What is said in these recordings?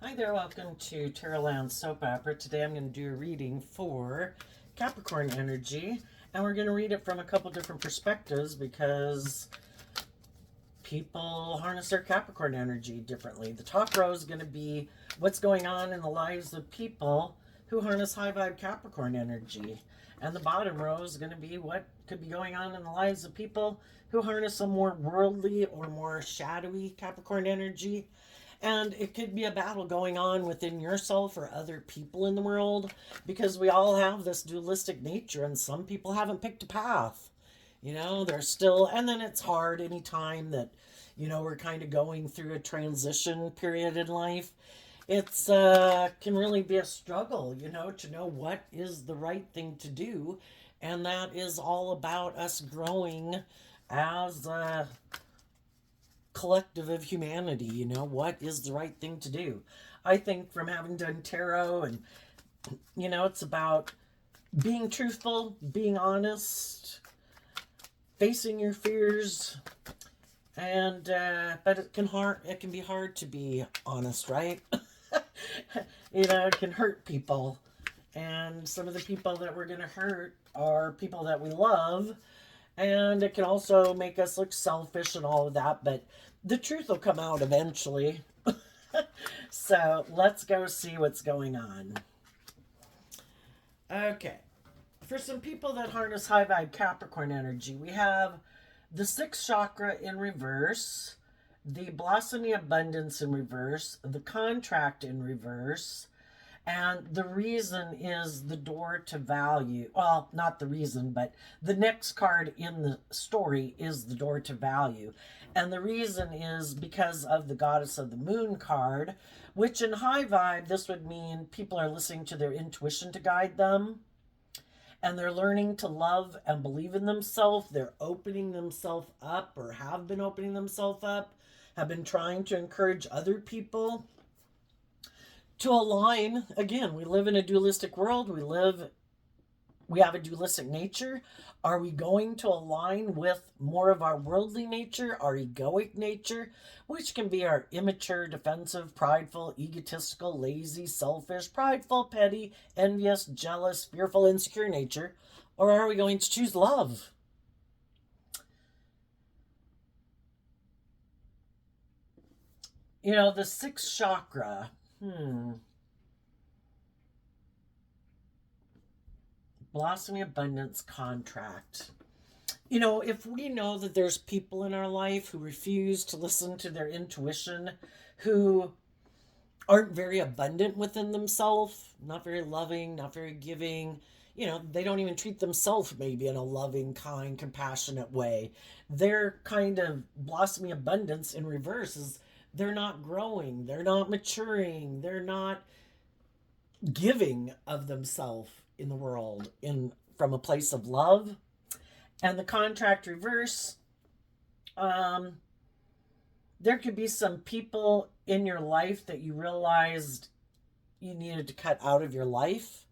Hi there, welcome to Terraland Soap Opera. Today I'm going to do a reading for Capricorn energy, and we're going to read it from a couple different perspectives because people harness their Capricorn energy differently. The top row is going to be what's going on in the lives of people who harness high vibe Capricorn energy, and the bottom row is going to be what could be going on in the lives of people who harness a more worldly or more shadowy Capricorn energy. And it could be a battle going on within yourself or other people in the world because we all have this dualistic nature, and some people haven't picked a path. They're still, and then it's hard anytime that, we're kind of going through a transition period in life. It's can really be a struggle, to know what is the right thing to do. And that is all about us growing as collective of humanity. What is the right thing to do? I think from having done tarot, and it's about being truthful, being honest, facing your fears, and but it can be hard to be honest, right? It can hurt people, and some of the people that we're going to hurt are people that we love, and it can also make us look selfish and all of that, but the truth will come out eventually. So let's go see what's going on. Okay. For some people that harness high vibe Capricorn energy, we have the sixth chakra in reverse, the blossoming abundance in reverse, the contract in reverse, and the reason is the door to value. Well, not the reason, but the next card in the story is the door to value. And the reason is because of the goddess of the moon card, which in high vibe, this would mean people are listening to their intuition to guide them. And they're learning to love and believe in themselves. They're opening themselves up, or have been opening themselves up, have been trying to encourage other people to align. Again, we live in a dualistic world. We have a dualistic nature. Are we going to align with more of our worldly nature, our egoic nature, which can be our immature, defensive, prideful, egotistical, lazy, selfish, prideful, petty, envious, jealous, fearful, insecure nature? Or are we going to choose love? The sixth chakra. Blossoming abundance contract. If we know that there's people in our life who refuse to listen to their intuition, who aren't very abundant within themselves, not very loving, not very giving, they don't even treat themselves maybe in a loving, kind, compassionate way. Their kind of blossoming abundance in reverse is they're not growing, they're not maturing, they're not giving of themselves in the world in from a place of love. And the contract reverse, there could be some people in your life that you realized you needed to cut out of your life.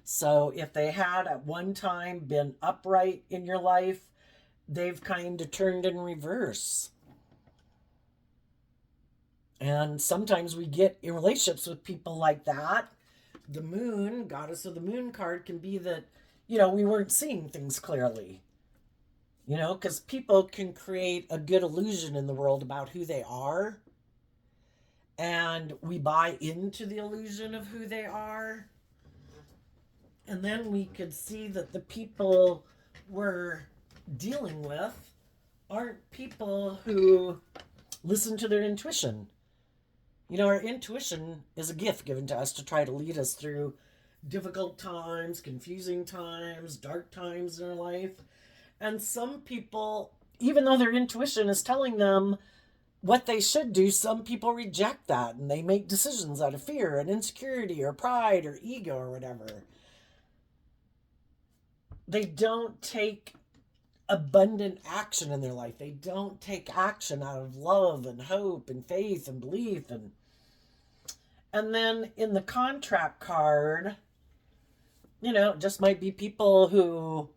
So if they had at one time been upright in your life, they've kind of turned in reverse. And sometimes we get in relationships with people like that. The moon, goddess of the moon card, can be that, we weren't seeing things clearly. Because people can create a good illusion in the world about who they are. And we buy into the illusion of who they are. And then we could see that the people we're dealing with aren't people who listen to their intuition. Our intuition is a gift given to us to try to lead us through difficult times, confusing times, dark times in our life. And some people, even though their intuition is telling them what they should do, some people reject that and they make decisions out of fear and insecurity or pride or ego or whatever. They don't take abundant action in their life. They don't take action out of love and hope and faith and belief. And then in the contract card, it just might be people who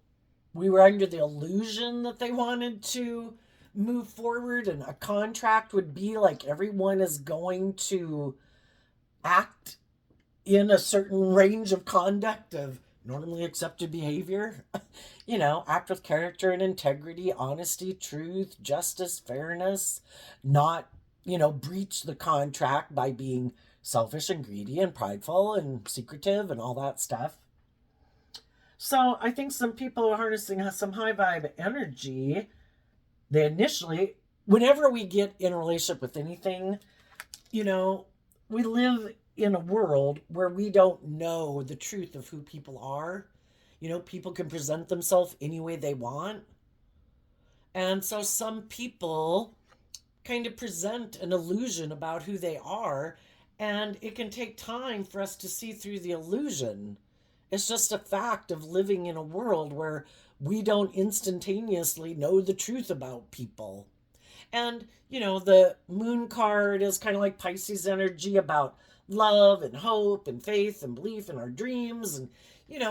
we were under the illusion that they wanted to move forward, and a contract would be like everyone is going to act in a certain range of conduct of normally accepted behavior. Act with character and integrity, honesty, truth, justice, fairness, not, breach the contract by being selfish and greedy and prideful and secretive and all that stuff. So I think some people are harnessing some high vibe energy. They initially, whenever we get in a relationship with anything, we live in a world where we don't know the truth of who people are. People can present themselves any way they want. And so some people kind of present an illusion about who they are, and it can take time for us to see through the illusion. It's just a fact of living in a world where we don't instantaneously know the truth about people. And, the moon card is kind of like Pisces energy about love and hope and faith and belief in our dreams. And,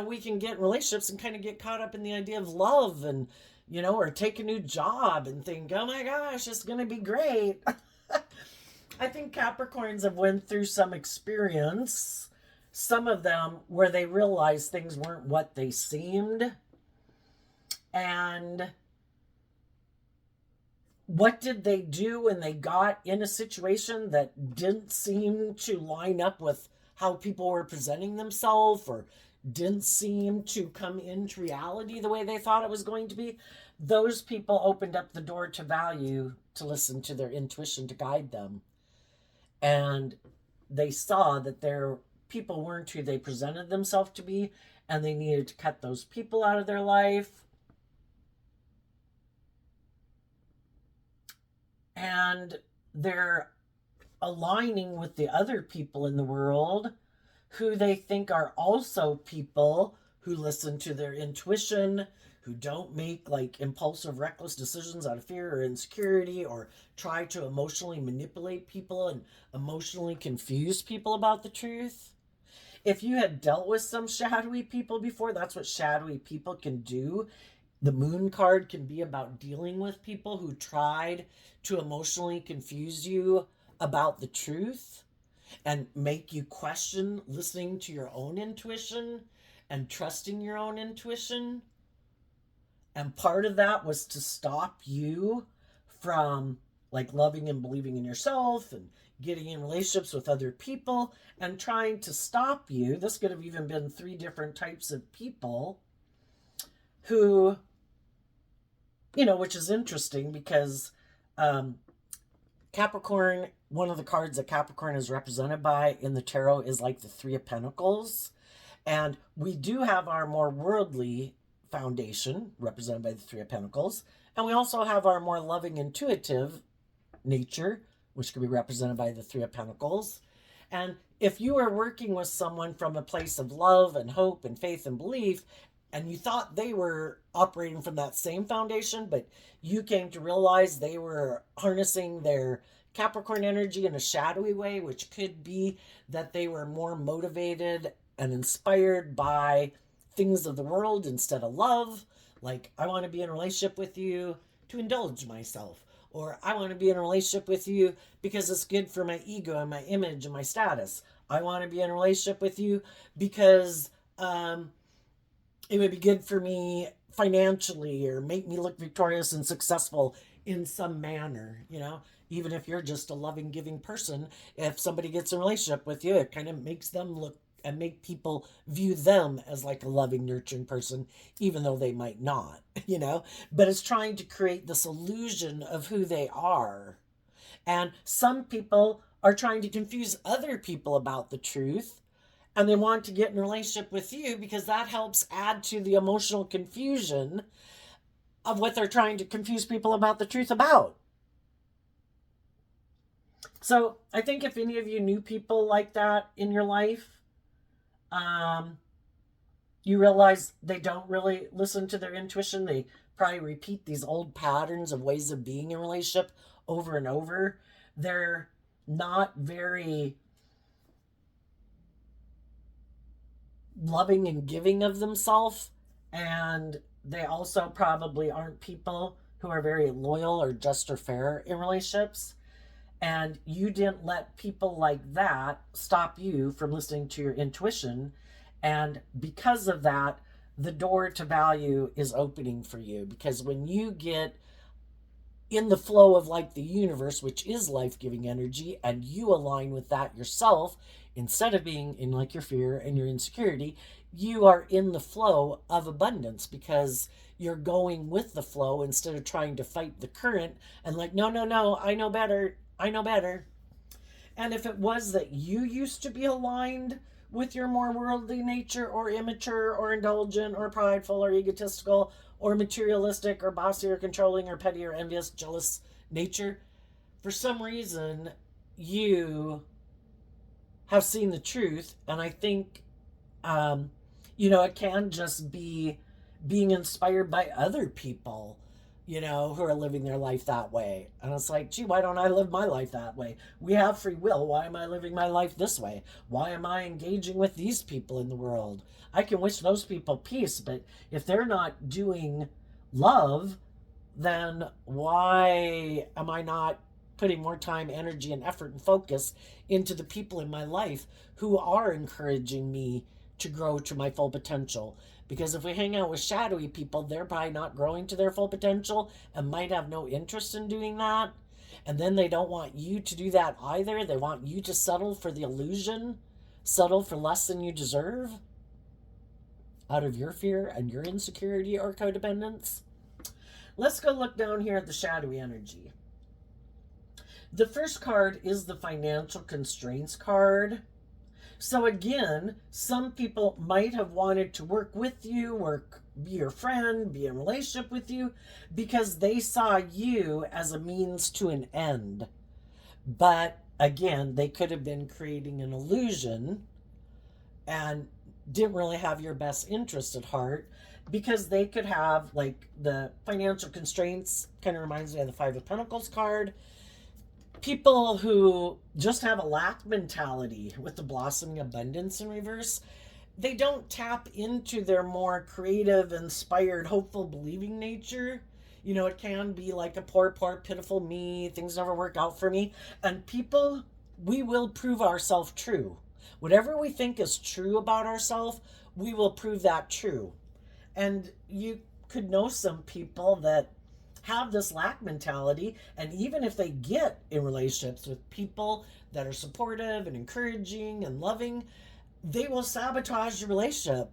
we can get in relationships and kind of get caught up in the idea of love and, or take a new job and think, oh my gosh, it's going to be great. I think Capricorns have went through some experience, some of them where they realized things weren't what they seemed. And what did they do when they got in a situation that didn't seem to line up with how people were presenting themselves, or didn't seem to come into reality the way they thought it was going to be? Those people opened up the door to value, to listen to their intuition to guide them. And they saw that their people weren't who they presented themselves to be, and they needed to cut those people out of their life. And they're aligning with the other people in the world who they think are also people who listen to their intuition, who don't make like impulsive, reckless decisions out of fear or insecurity, or try to emotionally manipulate people and emotionally confuse people about the truth. If you had dealt with some shadowy people before, that's what shadowy people can do. The moon card can be about dealing with people who tried to emotionally confuse you about the truth and make you question listening to your own intuition and trusting your own intuition. And part of that was to stop you from like loving and believing in yourself and getting in relationships with other people, and trying to stop you. This could have even been 3 different types of people who, which is interesting because Capricorn, one of the cards that Capricorn is represented by in the tarot is like the 3 of Pentacles. And we do have our more worldly foundation represented by the 3 of Pentacles. And we also have our more loving, intuitive nature, which can be represented by the 3 of Pentacles. And if you are working with someone from a place of love and hope and faith and belief, and you thought they were operating from that same foundation, but you came to realize they were harnessing their Capricorn energy in a shadowy way, which could be that they were more motivated and inspired by things of the world instead of love. Like, I want to be in a relationship with you to indulge myself. Or I want to be in a relationship with you because it's good for my ego and my image and my status. I want to be in a relationship with you because it would be good for me financially or make me look victorious and successful in some manner. Even if you're just a loving, giving person, if somebody gets in a relationship with you, it kind of makes them look and make people view them as like a loving, nurturing person, even though they might not, but it's trying to create this illusion of who they are. And some people are trying to confuse other people about the truth, and they want to get in a relationship with you because that helps add to the emotional confusion of what they're trying to confuse people about the truth about. So I think if any of you knew people like that in your life, you realize they don't really listen to their intuition. They probably repeat these old patterns of ways of being in a relationship over and over. They're not very loving and giving of themselves, and they also probably aren't people who are very loyal or just or fair in relationships. And you didn't let people like that stop you from listening to your intuition. And because of that, the door to value is opening for you. Because when you get in the flow of like the universe, which is life-giving energy, and you align with that yourself, instead of being in like your fear and your insecurity, you are in the flow of abundance because you're going with the flow instead of trying to fight the current and like, no, no, no, I know better, I know better. And if it was that you used to be aligned with your more worldly nature, or immature, or indulgent, or prideful, or egotistical, or materialistic, or bossy, or controlling, or petty, or envious, jealous nature, for some reason you have seen the truth. And I think, it can just be being inspired by other people, who are living their life that way. And it's like, gee, why don't I live my life that way? We have free will. Why am I living my life this way? Why am I engaging with these people in the world? I can wish those people peace, but if they're not doing love, then why am I not putting more time, energy, and effort and focus into the people in my life who are encouraging me to grow to my full potential? Because if we hang out with shadowy people, they're probably not growing to their full potential and might have no interest in doing that. And then they don't want you to do that either. They want you to settle for the illusion, settle for less than you deserve out of your fear and your insecurity or codependence. Let's go look down here at the shadowy energy. The first card is the financial constraints card. So again, some people might have wanted to work with you, be your friend, be in a relationship with you, because they saw you as a means to an end. But again, they could have been creating an illusion and didn't really have your best interest at heart, because they could have, like, the financial constraints kind of reminds me of the Five of Pentacles card. People who just have a lack mentality with the blossoming abundance in reverse, they don't tap into their more creative, inspired, hopeful, believing nature. It can be like a poor, pitiful me, things never work out for me. And people, we will prove ourselves true. Whatever we think is true about ourselves, we will prove that true. And you could know some people that have this lack mentality, and even if they get in relationships with people that are supportive and encouraging and loving, they will sabotage the relationship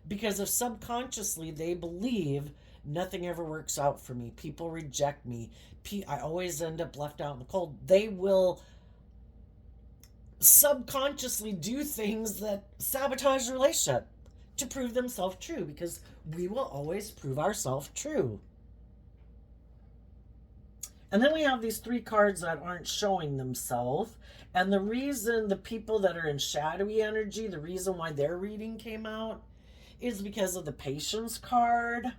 because if subconsciously they believe nothing ever works out for me, people reject me, I always end up left out in the cold, they will subconsciously do things that sabotage the relationship to prove themselves true, because we will always prove ourselves true. And then we have these three cards that aren't showing themselves. And the reason the people that are in shadowy energy, the reason why their reading came out is because of the Patience card.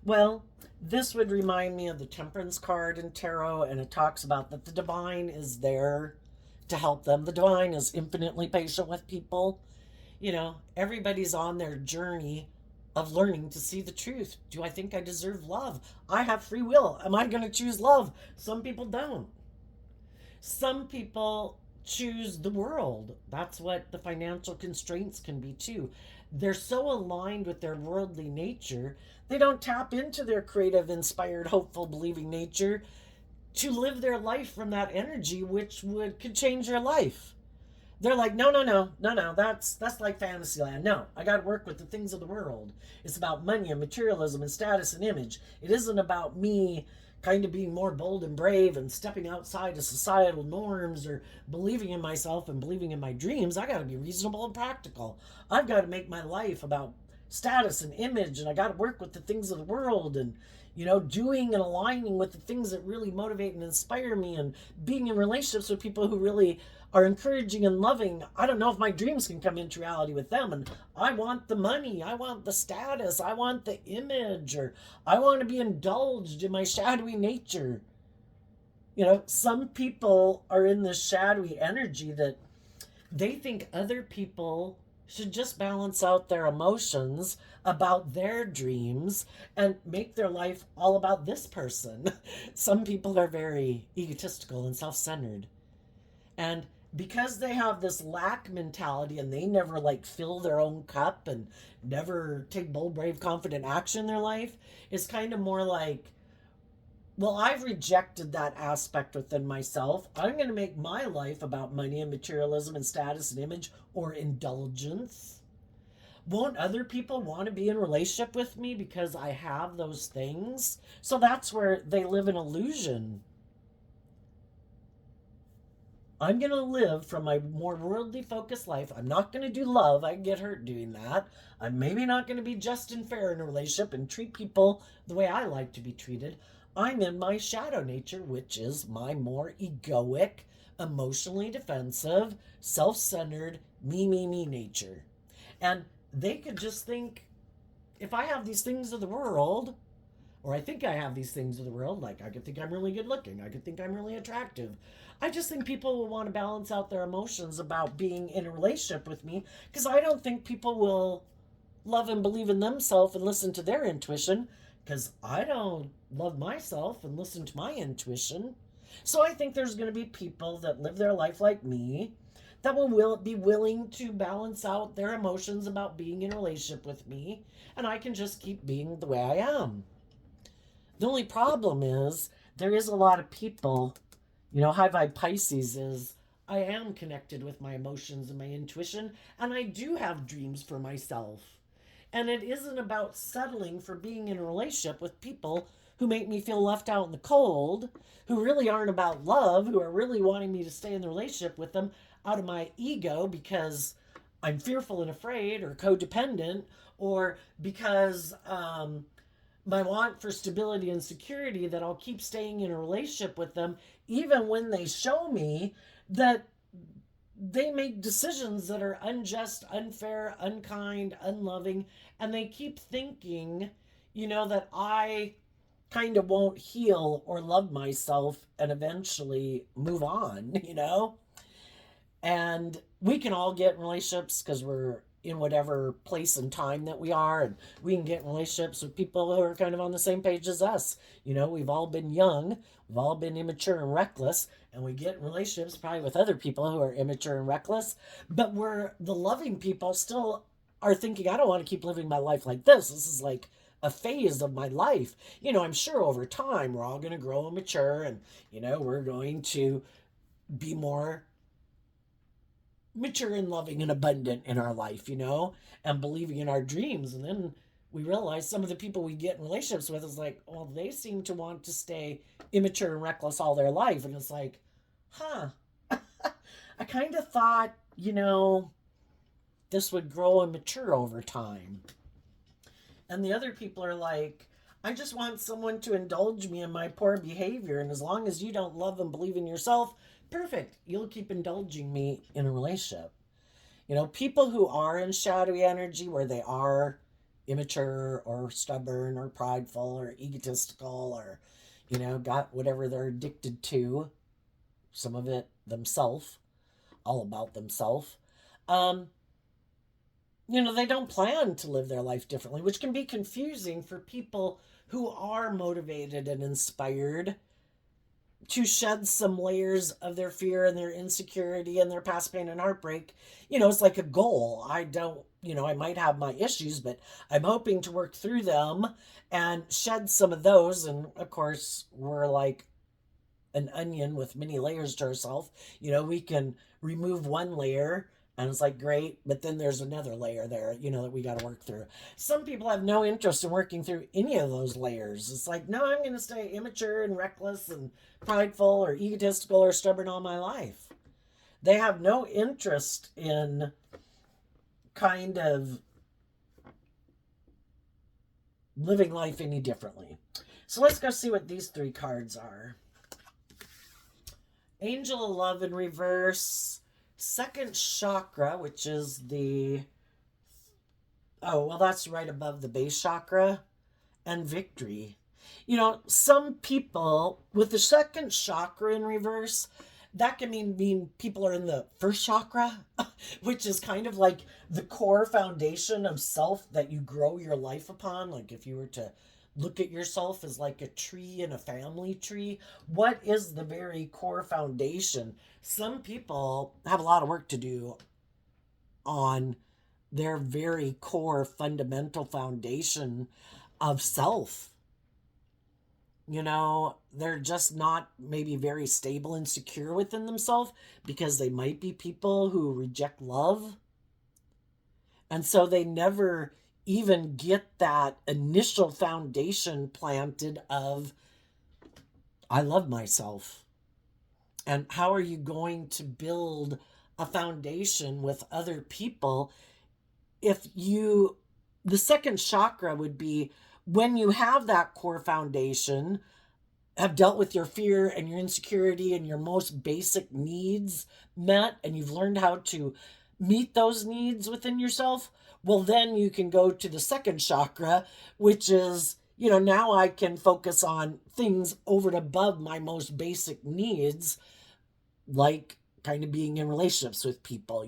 Well, this would remind me of the Temperance card in Tarot, and it talks about that the divine is there to help them. The divine is infinitely patient with people. Everybody's on their journey of learning to see the truth. Do I think I deserve love? I have free will. Am I going to choose love? Some people don't. Some people choose the world. That's what the financial constraints can be too. They're so aligned with their worldly nature, they don't tap into their creative, inspired, hopeful, believing nature to live their life from that energy, which could change their life. They're like, no, that's like fantasy land. No, I got to work with the things of the world. It's about money and materialism and status and image. It isn't about me kind of being more bold and brave and stepping outside of societal norms or believing in myself and believing in my dreams. I got to be reasonable and practical. I've got to make my life about status and image, and I got to work with the things of the world and, doing and aligning with the things that really motivate and inspire me, and being in relationships with people who really are encouraging and loving. I don't know if my dreams can come into reality with them, and I want the money, I want the status, I want the image, or I want to be indulged in my shadowy nature. Some people are in this shadowy energy that they think other people should just balance out their emotions about their dreams and make their life all about this person. Some people are very egotistical and self centered. And because they have this lack mentality and they never like fill their own cup and never take bold, brave, confident action in their life, it's kind of more like, well, I've rejected that aspect within myself. I'm going to make my life about money and materialism and status and image or indulgence. Won't other people want to be in a relationship with me because I have those things? So that's where they live an illusion. I'm going to live from my more worldly focused life. I'm not going to do love. I can get hurt doing that. I'm maybe not going to be just and fair in a relationship and treat people the way I like to be treated. I'm in my shadow nature, which is my more egoic, emotionally defensive, self centered, me nature. And they could just think, if I have these things of the world, or I think I have these things of the world, like I could think I'm really good looking, I could think I'm really attractive. I just think people will want to balance out their emotions about being in a relationship with me because I don't think people will love and believe in themselves and listen to their intuition because I don't love myself and listen to my intuition. So I think there's going to be people that live their life like me that will be willing to balance out their emotions about being in a relationship with me, and I can just keep being the way I am. The only problem is there is a lot of people, high vibe Pisces is I am connected with my emotions and my intuition, and I do have dreams for myself. And it isn't about settling for being in a relationship with people who make me feel left out in the cold, who really aren't about love, who are really wanting me to stay in the relationship with them out of my ego because I'm fearful and afraid or codependent, or because my want for stability and security, that I'll keep staying in a relationship with them even when they show me that they make decisions that are unjust, unfair, unkind, unloving, and they keep thinking, that I kind of won't heal or love myself and eventually move on. And we can all get in relationships because we're in whatever place and time that we are, and we can get in relationships with people who are kind of on the same page as us. We've all been young, we've all been immature and reckless, and we get in relationships probably with other people who are immature and reckless, but we're the loving people still are thinking, I don't want to keep living my life like this is like a phase of my life. I'm sure over time we're all going to grow and mature, and we're going to be more mature and loving and abundant in our life, and believing in our dreams. And then we realize some of the people we get in relationships with is like, well, they seem to want to stay immature and reckless all their life. And it's like, I kind of thought, this would grow and mature over time. And the other people are like, I just want someone to indulge me in my poor behavior. And as long as you don't love and believe in yourself, perfect. You'll keep indulging me in a relationship. People who are in shadowy energy where they are immature or stubborn or prideful or egotistical or, got whatever they're addicted to, some of it themselves, all about themselves. They don't plan to live their life differently, which can be confusing for people who are motivated and inspired to shed some layers of their fear and their insecurity and their past pain and heartbreak. It's like a goal. I don't, I might have my issues, but I'm hoping to work through them and shed some of those. And of course, we're like an onion with many layers to ourselves. We can remove one layer and it's like, great, but then there's another layer there, that we got to work through. Some people have no interest in working through any of those layers. It's like, no, I'm going to stay immature and reckless and prideful or egotistical or stubborn all my life. They have no interest in kind of living life any differently. So let's go see what these three cards are. Angel of Love in reverse. Second chakra, which is that's right above the base chakra, and victory. Some people with the second chakra in reverse, that can mean people are in the first chakra, which is kind of like the core foundation of self that you grow your life upon. Like if you were to look at yourself as like a tree in a family tree, what is the very core foundation? Some people have a lot of work to do on their very core fundamental foundation of self. They're just not maybe very stable and secure within themselves because they might be people who reject love. And so they never even get that initial foundation planted of, I love myself. And how are you going to build a foundation with other people if the second chakra would be when you have that core foundation, have dealt with your fear and your insecurity and your most basic needs met, and you've learned how to meet those needs within yourself, well, then you can go to the second chakra, which is, now I can focus on things over and above my most basic needs, like kind of being in relationships with people.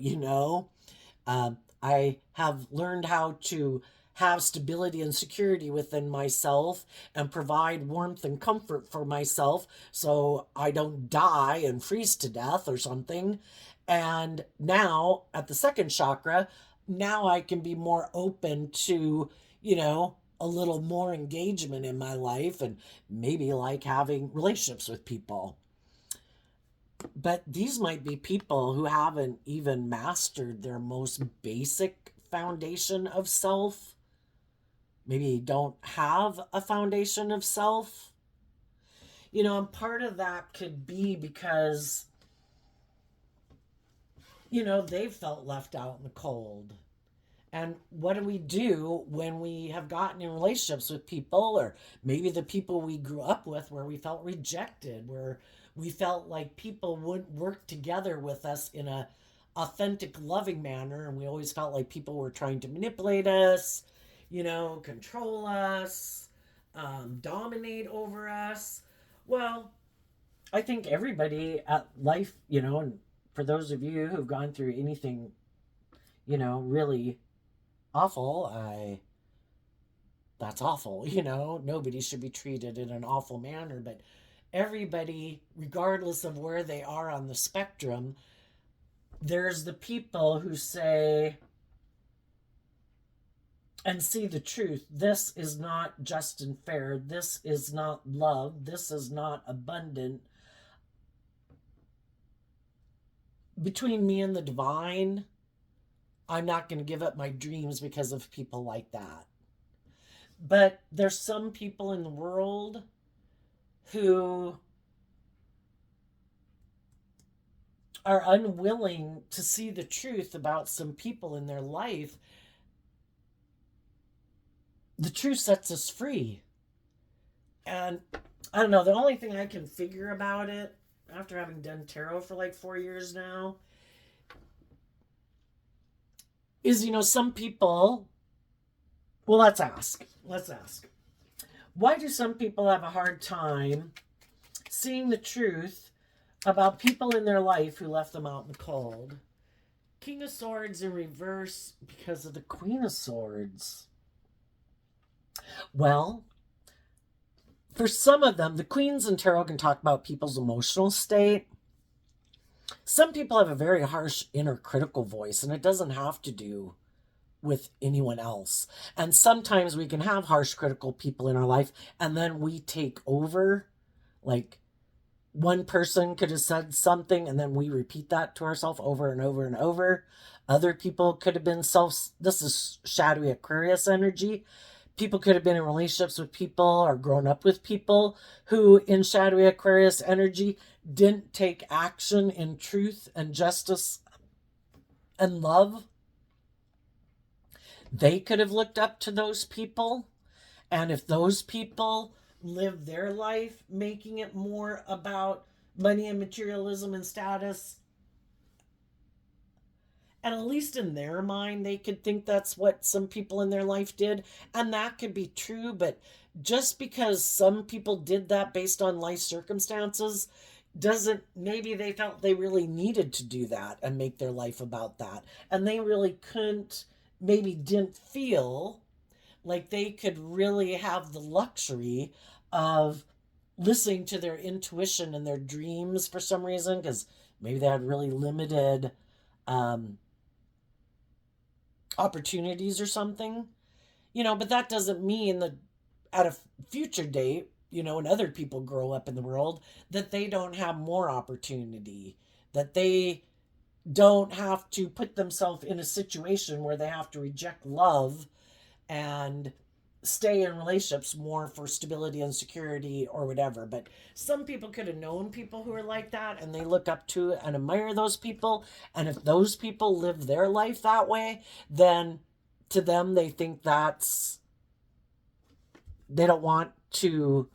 I have learned how to have stability and security within myself and provide warmth and comfort for myself so I don't die and freeze to death or something. And now at the second chakra, now I can be more open to, a little more engagement in my life and maybe like having relationships with people. But these might be people who haven't even mastered their most basic foundation of self. Maybe don't have a foundation of self. And part of that could be because, they've felt left out in the cold. And what do we do when we have gotten in relationships with people, or maybe the people we grew up with, where we felt rejected, where we felt like people wouldn't work together with us in a authentic, loving manner, and we always felt like people were trying to manipulate us, control us, dominate over us. Well, I think everybody at life, and for those of you who've gone through anything, really awful, that's awful. Nobody should be treated in an awful manner, but everybody, regardless of where they are on the spectrum, there's the people who say and see the truth. This is not just and fair. This is not love. This is not abundant. Between me and the divine, I'm not going to give up my dreams because of people like that. But there's some people in the world who are unwilling to see the truth about some people in their life. The truth sets us free. And I don't know, the only thing I can figure about it, after having done tarot for like 4 years now, is, some people, well, let's ask. Why do some people have a hard time seeing the truth about people in their life who left them out in the cold? King of Swords in reverse because of the Queen of Swords. Well, for some of them, the Queens in tarot can talk about people's emotional state. Some people have a very harsh inner critical voice, and it doesn't have to do with anyone else. And sometimes we can have harsh critical people in our life, and then we take over. Like, one person could have said something, and then we repeat that to ourselves over and over and over. Other people could have been this is shadowy Aquarius energy. People could have been in relationships with people or grown up with people who, in shadowy Aquarius energy, didn't take action in truth and justice and love. They could have looked up to those people. And if those people live their life making it more about money and materialism and status, and at least in their mind, they could think that's what some people in their life did. And that could be true. But just because some people did that based on life circumstances, doesn't, maybe they felt they really needed to do that and make their life about that. And they really couldn't, maybe didn't feel like they could really have the luxury of listening to their intuition and their dreams for some reason, because maybe they had really limited um, opportunities or something, but that doesn't mean that at a future date, and other people grow up in the world, that they don't have more opportunity, that they don't have to put themselves in a situation where they have to reject love and stay in relationships more for stability and security or whatever. But some people could have known people who are like that, and they look up to and admire those people. And if those people live their life that way, then to them, they think they don't want to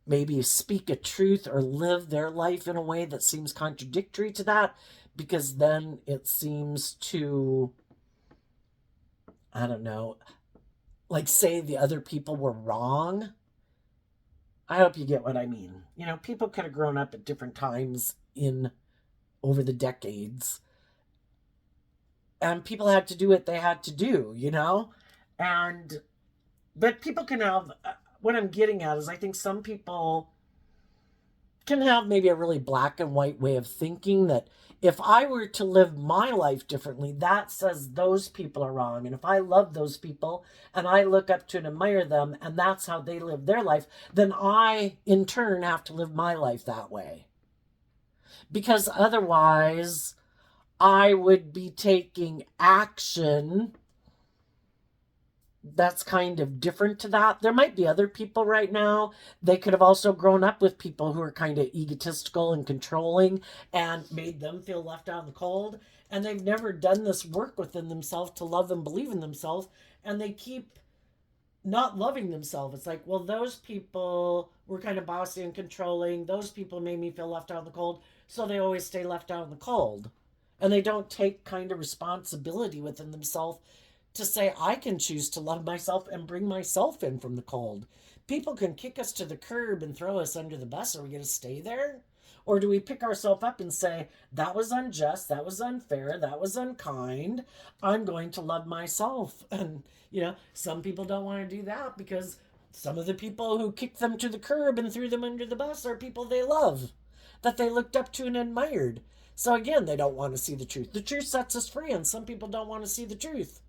maybe speak a truth or live their life in a way that seems contradictory to that, because then it seems to, I don't know, like say the other people were wrong. I hope you get what I mean. People could have grown up at different times in over the decades, and people had to do what they had to do. And but people can have, what I'm getting at is, I think some people can have maybe a really black and white way of thinking that if I were to live my life differently, that says those people are wrong. And if I love those people and I look up to and admire them, and that's how they live their life, then I, in turn, have to live my life that way. Because otherwise, I would be taking action that's kind of different to that. There might be other people right now. They could have also grown up with people who are kind of egotistical and controlling and made them feel left out in the cold. And they've never done this work within themselves to love and believe in themselves. And they keep not loving themselves. It's like, well, those people were kind of bossy and controlling. Those people made me feel left out in the cold. So they always stay left out in the cold. And they don't take kind of responsibility within themselves to say, I can choose to love myself and bring myself in from the cold. People can kick us to the curb and throw us under the bus. Are we going to stay there? Or do we pick ourselves up and say, that was unjust, that was unfair, that was unkind, I'm going to love myself? And, some people don't want to do that, because some of the people who kicked them to the curb and threw them under the bus are people they love, that they looked up to and admired. So again, they don't want to see the truth. The truth sets us free, and some people don't want to see the truth.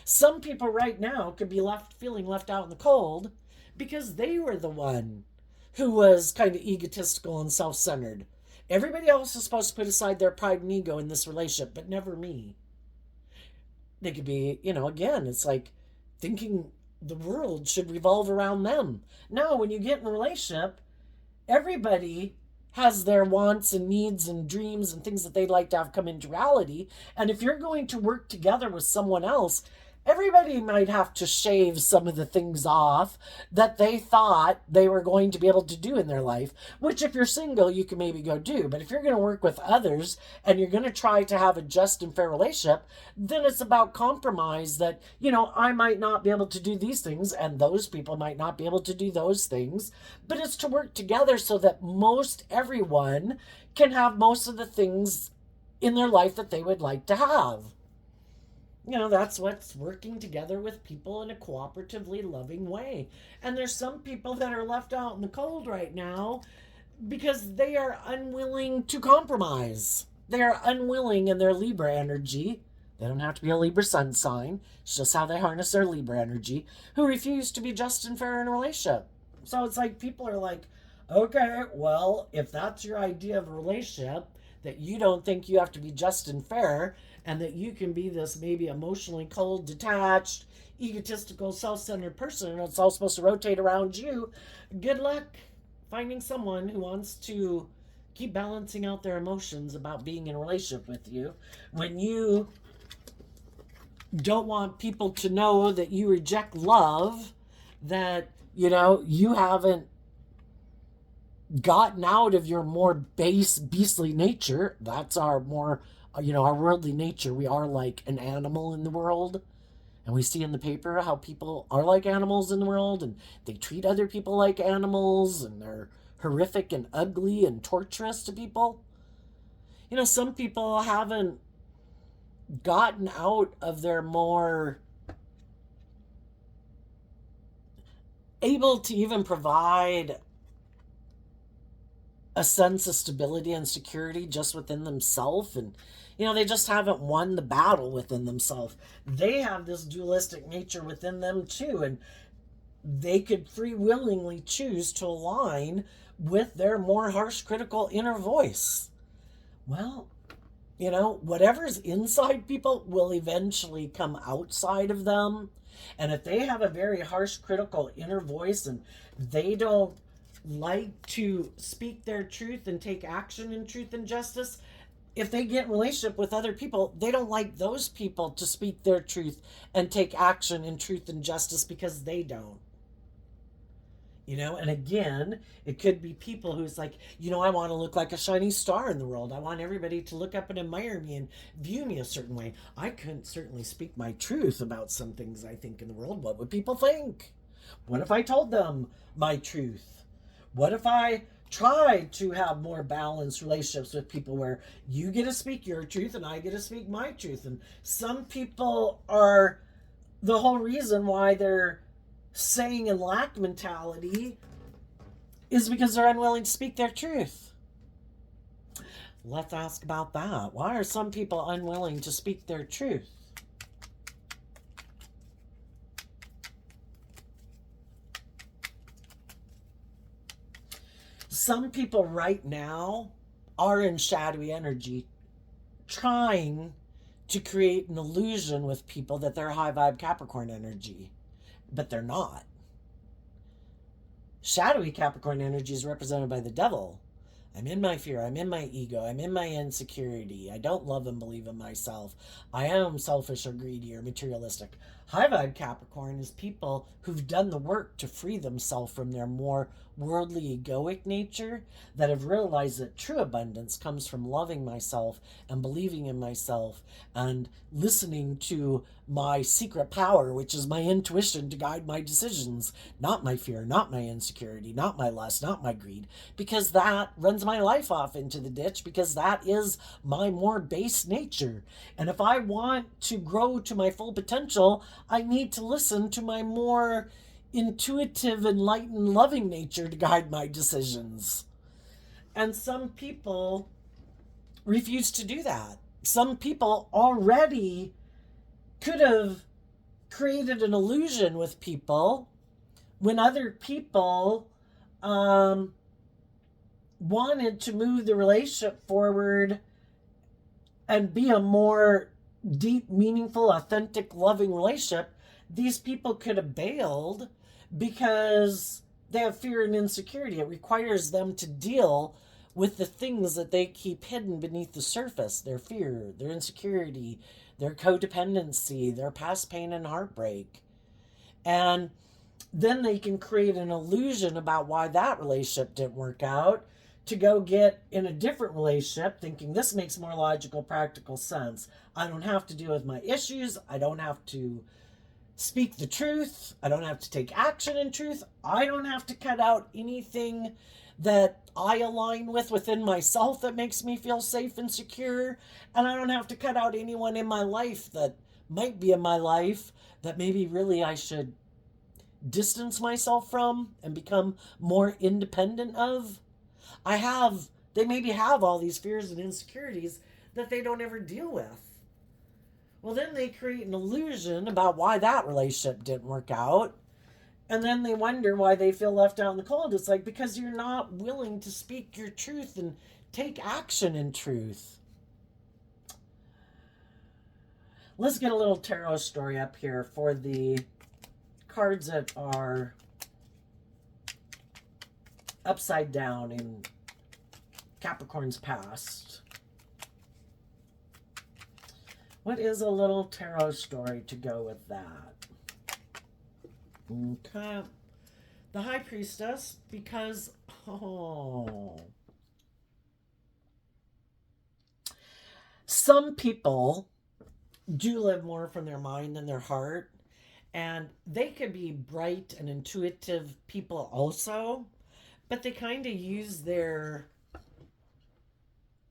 Some people right now could be feeling left out in the cold because they were the one who was kind of egotistical and self-centered. Everybody else is supposed to put aside their pride and ego in this relationship, but never me. They could be, again, it's like thinking the world should revolve around them. No, when you get in a relationship, everybody has their wants and needs and dreams and things that they'd like to have come into reality. And if you're going to work together with someone else, everybody might have to shave some of the things off that they thought they were going to be able to do in their life, which if you're single, you can maybe go do. But if you're going to work with others and you're going to try to have a just and fair relationship, then it's about compromise that, I might not be able to do these things and those people might not be able to do those things, but it's to work together so that most everyone can have most of the things in their life that they would like to have. That's what's working together with people in a cooperatively loving way. And there's some people that are left out in the cold right now because they are unwilling to compromise. They are unwilling in their Libra energy. They don't have to be a Libra sun sign. It's just how they harness their Libra energy, who refuse to be just and fair in a relationship. So it's like people are like, okay, well, if that's your idea of a relationship, that you don't think you have to be just and fair, and that you can be this maybe emotionally cold, detached, egotistical, self-centered person, and it's all supposed to rotate around you, good luck finding someone who wants to keep balancing out their emotions about being in a relationship with you when you don't want people to know that you reject love, that, you haven't gotten out of your more base, beastly nature. That's our more, our worldly nature. We are like an animal in the world. And we see in the paper how people are like animals in the world and they treat other people like animals and they're horrific and ugly and torturous to people. You know, some people haven't gotten out of their more able to even provide a sense of stability and security just within themselves. And, you know, they just haven't won the battle within themselves. They have this dualistic nature within them too. And they could free willingly choose to align with their more harsh, critical inner voice. Well, you know, whatever's inside people will eventually come outside of them. And if they have a very harsh, critical inner voice and they don't like to speak their truth and take action in truth and justice, if they get in relationship with other people, they don't like those people to speak their truth and take action in truth and justice because they don't. You know, and again, it could be people who's like, you know, I want to look like a shining star in the world. I want everybody to look up and admire me and view me a certain way. I couldn't certainly speak my truth about some things I think in the world. What would people think? What if I told them my truth? What if I tried to have more balanced relationships with people where you get to speak your truth and I get to speak my truth? And some people are the whole reason why they're saying and lack mentality is because they're unwilling to speak their truth. Let's ask about that. Why are some people unwilling to speak their truth? Some people right now are in shadowy energy trying to create an illusion with people that they're high vibe Capricorn energy, but they're not. Shadowy Capricorn energy is represented by the devil. I'm in my fear. I'm in my ego. I'm in my insecurity. I don't love and believe in myself. I am selfish or greedy or materialistic. High vibe Capricorn is people who've done the work to free themselves from their more worldly egoic nature, that have realized that true abundance comes from loving myself and believing in myself and listening to my secret power, which is my intuition, to guide my decisions, not my fear, not my insecurity, not my lust, not my greed, because that runs my life off into the ditch, because that is my more base nature. And if I want to grow to my full potential, I need to listen to my more intuitive, enlightened, loving nature to guide my decisions. And some people refuse to do that. Some people already could have created an illusion with people when other people wanted to move the relationship forward and be a more deep, meaningful, authentic, loving relationship. These people could have bailed because they have fear and insecurity. It requires them to deal with the things that they keep hidden beneath the surface: their fear, their insecurity, their codependency, their past pain and heartbreak. And then they can create an illusion about why that relationship didn't work out to go get in a different relationship thinking this makes more logical, practical sense. I don't have to deal with my issues. I don't have to speak the truth. I don't have to take action in truth. I don't have to cut out anything that I align with within myself that makes me feel safe and secure. And I don't have to cut out anyone in my life that might be in my life that maybe really I should distance myself from and become more independent of. They maybe have all these fears and insecurities that they don't ever deal with. Well, then they create an illusion about why that relationship didn't work out. And then they wonder why they feel left out in the cold. It's like, because you're not willing to speak your truth and take action in truth. Let's get a little tarot story up here for the cards that are upside down in Capricorn's past. What is a little tarot story to go with that? Okay. The High Priestess, because, some people do live more from their mind than their heart, and they could be bright and intuitive people also, but they kind of use their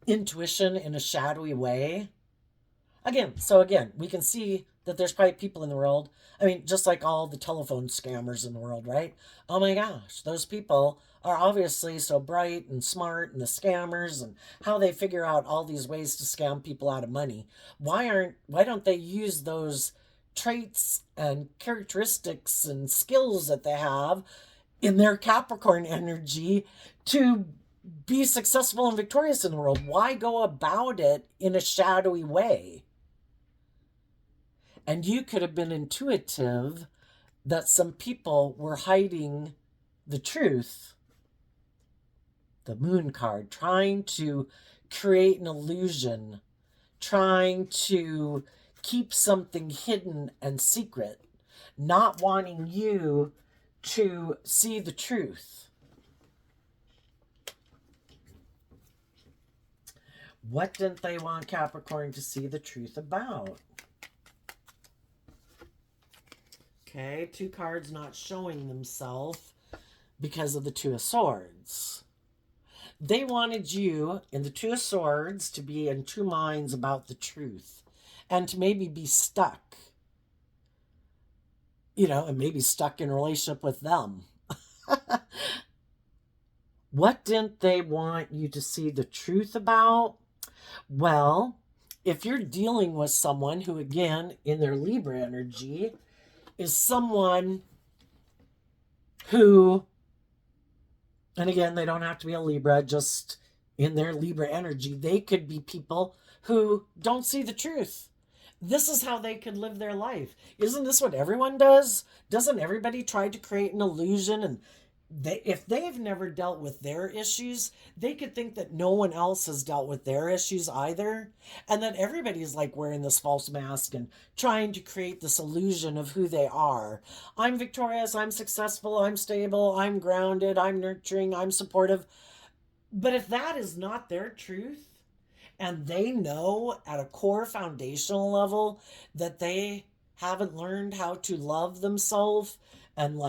intuition in a shadowy way. Again, we can see that there's probably people in the world. I mean, just like all the telephone scammers in the world, right? Oh my gosh, those people are obviously so bright and smart, and the scammers and how they figure out all these ways to scam people out of money. Why don't they use those traits and characteristics and skills that they have in their Capricorn energy to be successful and victorious in the world? Why go about it in a shadowy way? And you could have been intuitive that some people were hiding the truth, the moon card, trying to create an illusion, trying to keep something hidden and secret, not wanting you to see the truth. What didn't they want Capricorn to see the truth about? Okay, 2 cards not showing themselves because of the 2 of Swords. They wanted you in the 2 of Swords to be in 2 minds about the truth and to maybe be stuck. And maybe stuck in a relationship with them. What didn't they want you to see the truth about? Well, if you're dealing with someone who, again, in their Libra energy, is someone who, and again, they don't have to be a Libra, just in their Libra energy, they could be people who don't see the truth. This is how they could live their life. Isn't this what everyone does? Doesn't everybody try to create an illusion? And if they've never dealt with their issues, they could think that no one else has dealt with their issues either. And that everybody's like wearing this false mask and trying to create this illusion of who they are. I'm victorious, I'm successful, I'm stable, I'm grounded, I'm nurturing, I'm supportive. But if that is not their truth, and they know at a core foundational level that they haven't learned how to love themselves and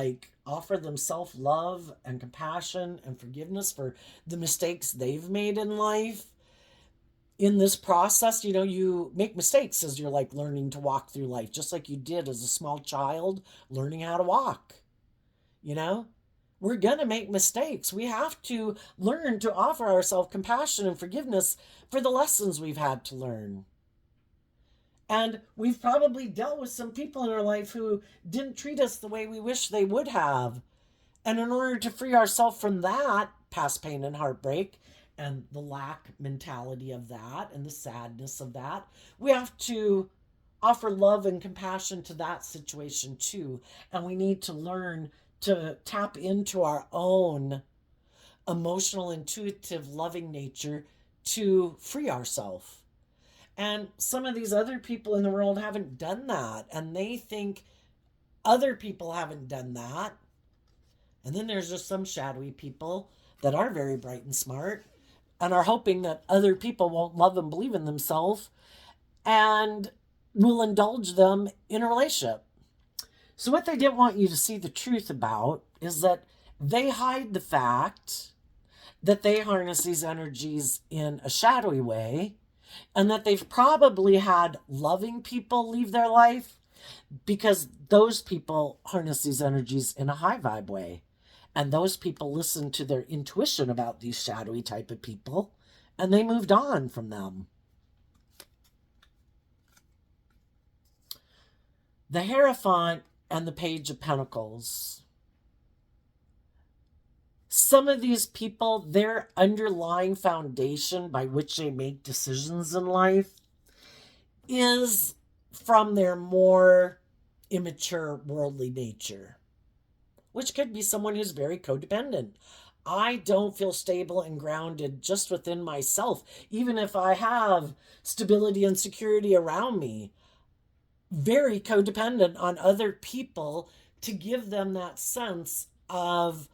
offer themselves love and compassion and forgiveness for the mistakes they've made in life. In this process, you make mistakes as you're learning to walk through life, just like you did as a small child learning how to walk. We're going to make mistakes. We have to learn to offer ourselves compassion and forgiveness for the lessons we've had to learn. And we've probably dealt with some people in our life who didn't treat us the way we wish they would have. And in order to free ourselves from that past pain and heartbreak and the lack mentality of that and the sadness of that, we have to offer love and compassion to that situation too. And we need to learn to tap into our own emotional, intuitive, loving nature to free ourselves. And some of these other people in the world haven't done that, and they think other people haven't done that. And then there's just some shadowy people that are very bright and smart and are hoping that other people won't love and believe in themselves and will indulge them in a relationship. So what they didn't want you to see the truth about is that they hide the fact that they harness these energies in a shadowy way, and that they've probably had loving people leave their life because those people harness these energies in a high vibe way. And those people listen to their intuition about these shadowy type of people, and they moved on from them. The Hierophant and the Page of Pentacles. Some of these people, their underlying foundation by which they make decisions in life is from their more immature worldly nature, which could be someone who's very codependent. I don't feel stable and grounded just within myself, even if I have stability and security around me. Very codependent on other people to give them that sense of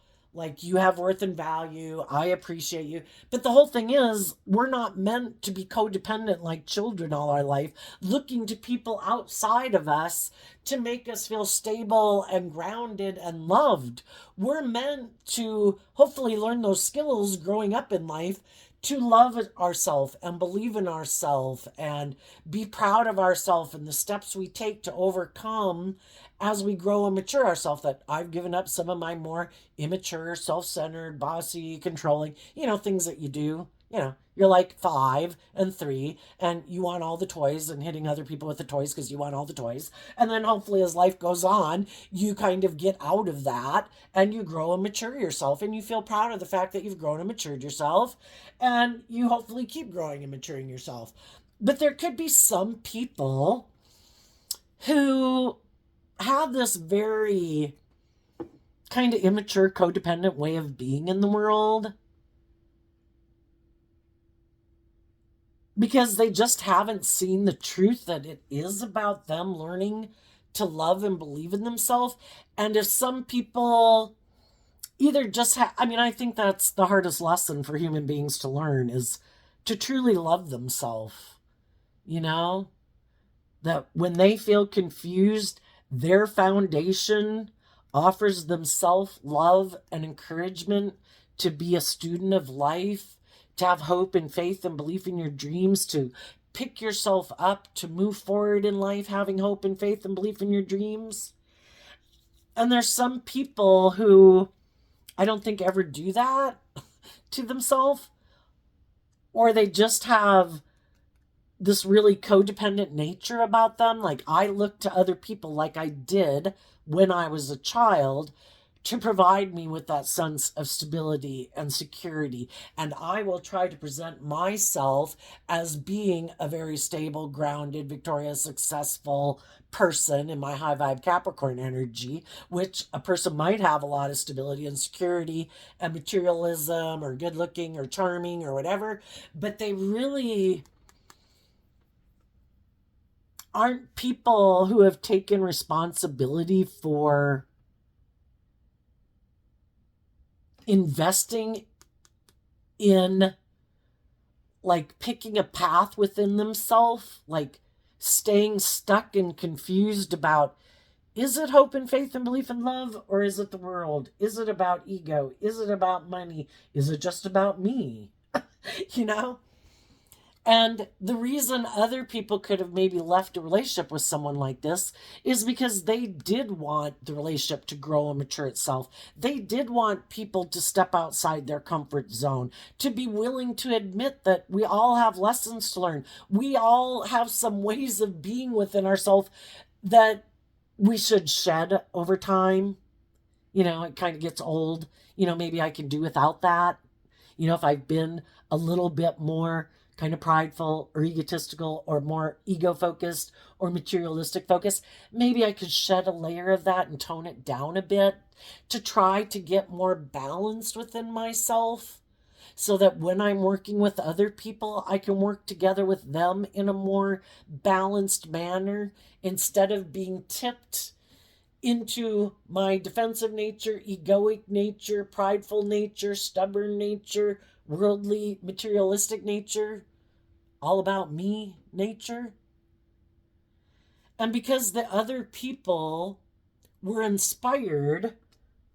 you have worth and value, I appreciate you. But the whole thing is, we're not meant to be codependent like children all our life, looking to people outside of us to make us feel stable and grounded and loved. We're meant to hopefully learn those skills growing up in life to love ourselves and believe in ourselves and be proud of ourselves and the steps we take to overcome as we grow and mature ourselves. That I've given up some of my more immature, self-centered, bossy, controlling, things that you do. You're like 5 and 3 and you want all the toys and hitting other people with the toys because you want all the toys. And then hopefully as life goes on, you kind of get out of that and you grow and mature yourself and you feel proud of the fact that you've grown and matured yourself and you hopefully keep growing and maturing yourself. But there could be some people who have this very kind of immature, codependent way of being in the world because they just haven't seen the truth that it is about them learning to love and believe in themselves. And if some people either just I think that's the hardest lesson for human beings to learn is to truly love themselves. That when they feel confused, their foundation offers them self-love and encouragement to be a student of life, to have hope and faith and belief in your dreams, to pick yourself up, to move forward in life, having hope and faith and belief in your dreams. And there's some people who I don't think ever do that to themselves, or they just have this really codependent nature about them. Like I look to other people like I did when I was a child to provide me with that sense of stability and security. And I will try to present myself as being a very stable, grounded, victorious, successful person in my high vibe Capricorn energy, which a person might have a lot of stability and security and materialism or good looking or charming or whatever, but they really aren't people who have taken responsibility for investing in like picking a path within themselves, like staying stuck and confused about, is it hope and faith and belief and love, or is it the world? Is it about ego? Is it about money? Is it just about me? And the reason other people could have maybe left a relationship with someone like this is because they did want the relationship to grow and mature itself. They did want people to step outside their comfort zone, to be willing to admit that we all have lessons to learn. We all have some ways of being within ourselves that we should shed over time. It kind of gets old. Maybe I can do without that. If I've been a little bit more kind of prideful or egotistical or more ego focused or materialistic focused, maybe I could shed a layer of that and tone it down a bit to try to get more balanced within myself so that when I'm working with other people, I can work together with them in a more balanced manner instead of being tipped into my defensive nature, egoic nature, prideful nature, stubborn nature, worldly, materialistic nature, all about me nature. And because the other people were inspired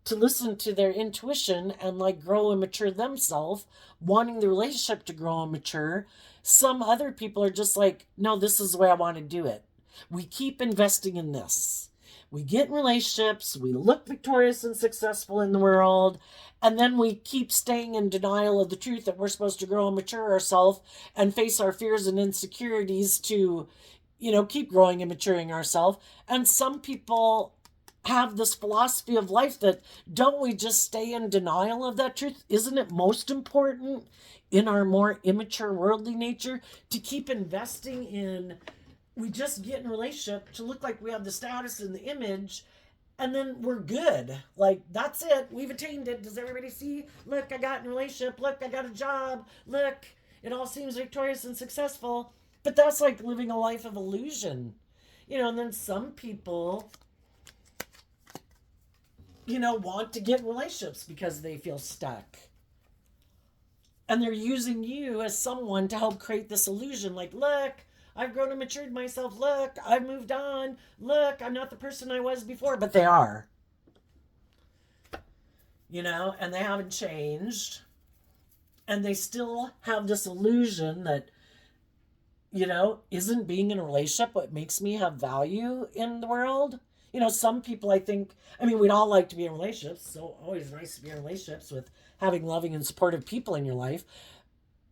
to listen to their intuition and like grow and mature themselves, wanting the relationship to grow and mature, some other people are just like, no, this is the way I want to do it. We keep investing in this. We get in relationships, we look victorious and successful in the world, and then we keep staying in denial of the truth that we're supposed to grow and mature ourselves and face our fears and insecurities to, keep growing and maturing ourselves. And some people have this philosophy of life that, don't we just stay in denial of that truth? Isn't it most important in our more immature worldly nature to keep investing in, we just get in a relationship to look like we have the status and the image, and then we're good. Like, that's it. We've attained it. Does everybody see? Look, I got in a relationship. Look, I got a job. Look, it all seems victorious and successful. But that's like living a life of illusion. And then some people, want to get in relationships because they feel stuck. And they're using you as someone to help create this illusion. Like, look, I've grown and matured myself. Look, I've moved on. Look, I'm not the person I was before. But they are, and they haven't changed. And they still have this illusion that, isn't being in a relationship what makes me have value in the world? Some people, we'd all like to be in relationships, so always nice to be in relationships with having loving and supportive people in your life.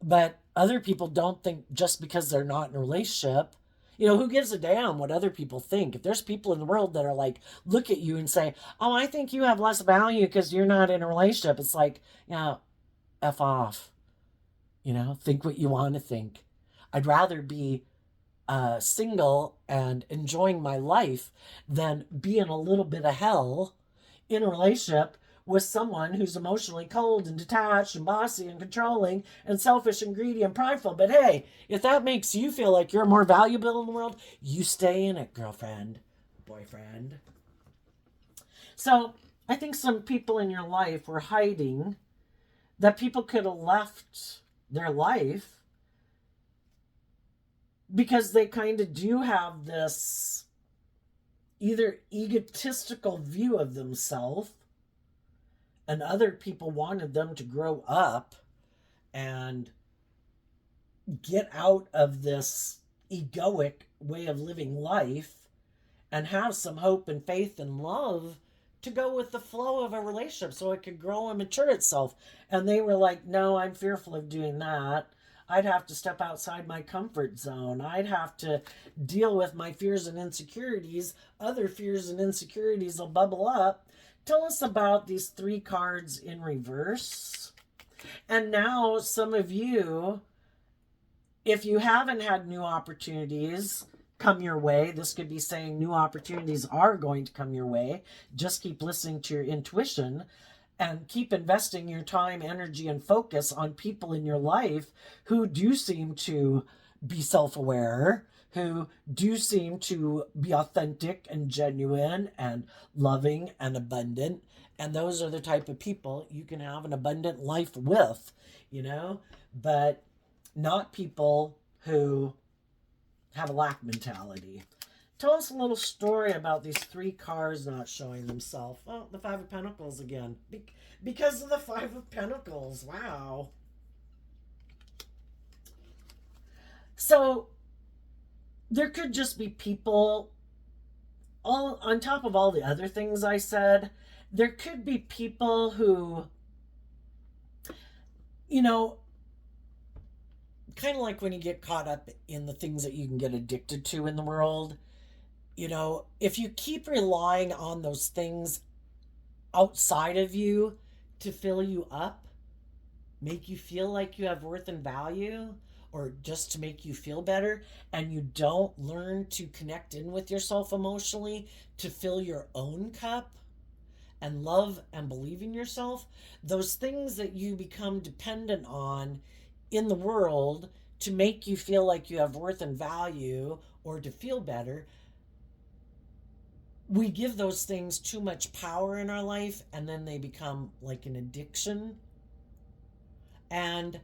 But other people don't think just because they're not in a relationship, who gives a damn what other people think? If there's people in the world that are like, look at you and say, oh, I think you have less value because you're not in a relationship. It's like, F off. Think what you want to think. I'd rather be single and enjoying my life than be in a little bit of hell in a relationship with someone who's emotionally cold and detached and bossy and controlling and selfish and greedy and prideful. But hey, if that makes you feel like you're more valuable in the world, you stay in it, girlfriend, boyfriend. So I think some people in your life were hiding that people could have left their life because they kind of do have this either egotistical view of themselves, and other people wanted them to grow up and get out of this egoic way of living life and have some hope and faith and love to go with the flow of a relationship so it could grow and mature itself. And they were like, no, I'm fearful of doing that. I'd have to step outside my comfort zone. I'd have to deal with my fears and insecurities. Other fears and insecurities will bubble up. Tell us about these 3 cards in reverse. And now some of you, if you haven't had new opportunities come your way, this could be saying new opportunities are going to come your way. Just keep listening to your intuition and keep investing your time, energy, and focus on people in your life who do seem to be self-aware, who do seem to be authentic and genuine and loving and abundant. And those are the type of people you can have an abundant life with, but not people who have a lack mentality. Tell us a little story about these 3 cards not showing themselves. Oh, the 5 of Pentacles again. Because of the 5 of Pentacles. Wow. So there could just be people, all on top of all the other things I said, there could be people who, kind of like when you get caught up in the things that you can get addicted to in the world, if you keep relying on those things outside of you to fill you up, make you feel like you have worth and value, or just to make you feel better, and you don't learn to connect in with yourself emotionally to fill your own cup and love and believe in yourself, those things that you become dependent on in the world to make you feel like you have worth and value or to feel better, we give those things too much power in our life, and then they become like an addiction. And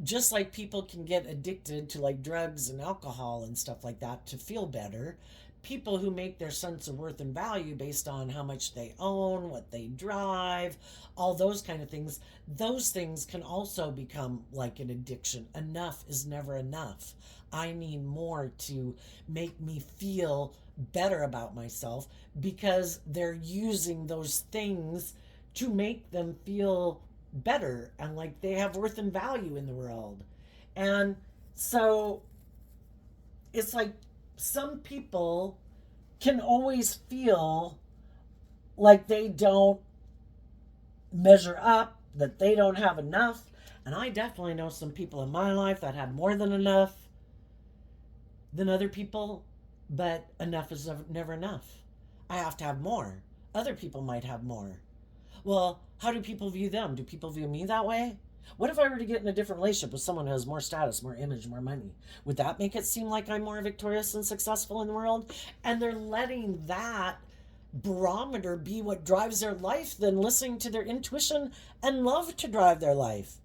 just like people can get addicted to like drugs and alcohol and stuff like that to feel better, people who make their sense of worth and value based on how much they own, what they drive, all those kind of things, those things can also become like an addiction. Enough is never enough. I need more to make me feel better about myself, because they're using those things to make them feel better and like they have worth and value in the world. And so it's like some people can always feel like they don't measure up, that they don't have enough. And I definitely know some people in my life that have more than enough than other people, but enough is never enough. I have to have more. Other people might have more. Well, how do people view them? Do people view me that way? What if I were to get in a different relationship with someone who has more status, more image, more money? Would that make it seem like I'm more victorious and successful in the world? And they're letting that barometer be what drives their life than listening to their intuition and love to drive their life.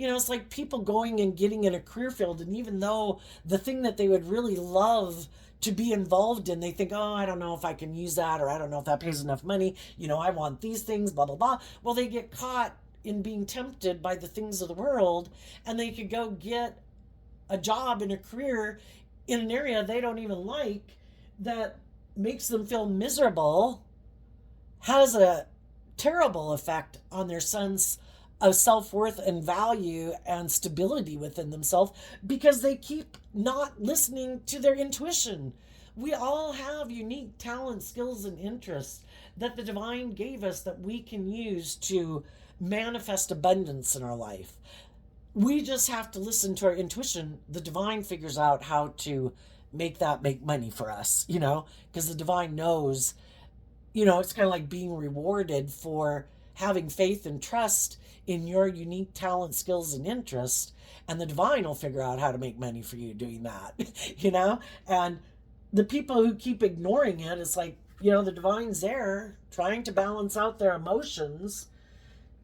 It's like people going and getting in a career field, and even though the thing that they would really love to be involved in, they think, oh, I don't know if I can use that, or I don't know if that pays enough money. I want these things, blah, blah, blah. Well, they get caught in being tempted by the things of the world, and they could go get a job and a career in an area they don't even like, that makes them feel miserable, has a terrible effect on their sense of self-worth and value and stability within themselves, because they keep not listening to their intuition. We all have unique talents, skills, and interests that the divine gave us that we can use to manifest abundance in our life. We just have to listen to our intuition. The divine figures out how to make that make money for us, because the divine knows, it's kind of like being rewarded for having faith and trust in your unique talent, skills, and interests. And the divine will figure out how to make money for you doing that, And the people who keep ignoring it, it's like, the divine's there trying to balance out their emotions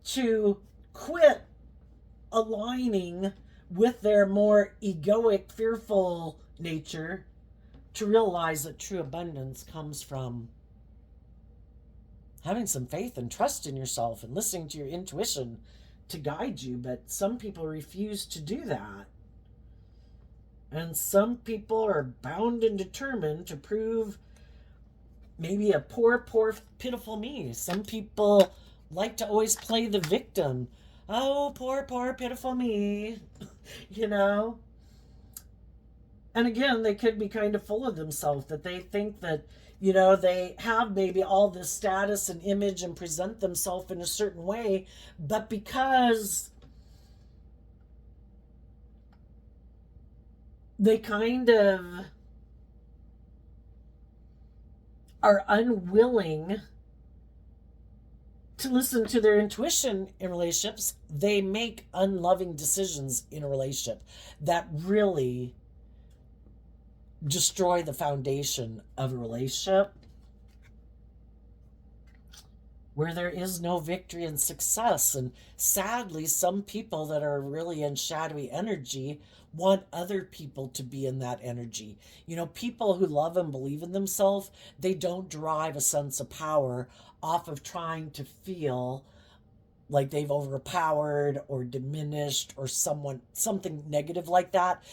to quit aligning with their more egoic, fearful nature, to realize that true abundance comes from having some faith and trust in yourself and listening to your intuition to guide you. But some people refuse to do that. And some people are bound and determined to prove maybe a poor, pitiful me. Some people like to always play the victim. Oh, poor, pitiful me, And again, they could be kind of full of themselves, that they think that, they have maybe all this status and image and present themselves in a certain way, but because they kind of are unwilling to listen to their intuition in relationships, they make unloving decisions in a relationship that really destroy the foundation of a relationship, where there is no victory and success. And sadly, some people that are really in shadowy energy want other people to be in that energy. People who love and believe in themselves, they don't derive a sense of power off of trying to feel like they've overpowered or diminished or something negative like that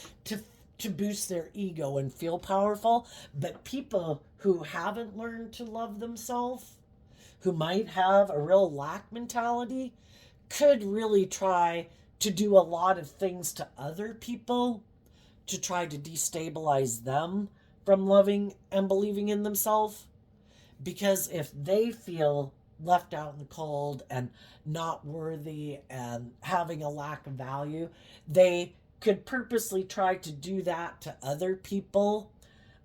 to boost their ego and feel powerful. But people who haven't learned to love themselves, who might have a real lack mentality, could really try to do a lot of things to other people to try to destabilize them from loving and believing in themselves. Because if they feel left out in the cold and not worthy and having a lack of value, they could purposely try to do that to other people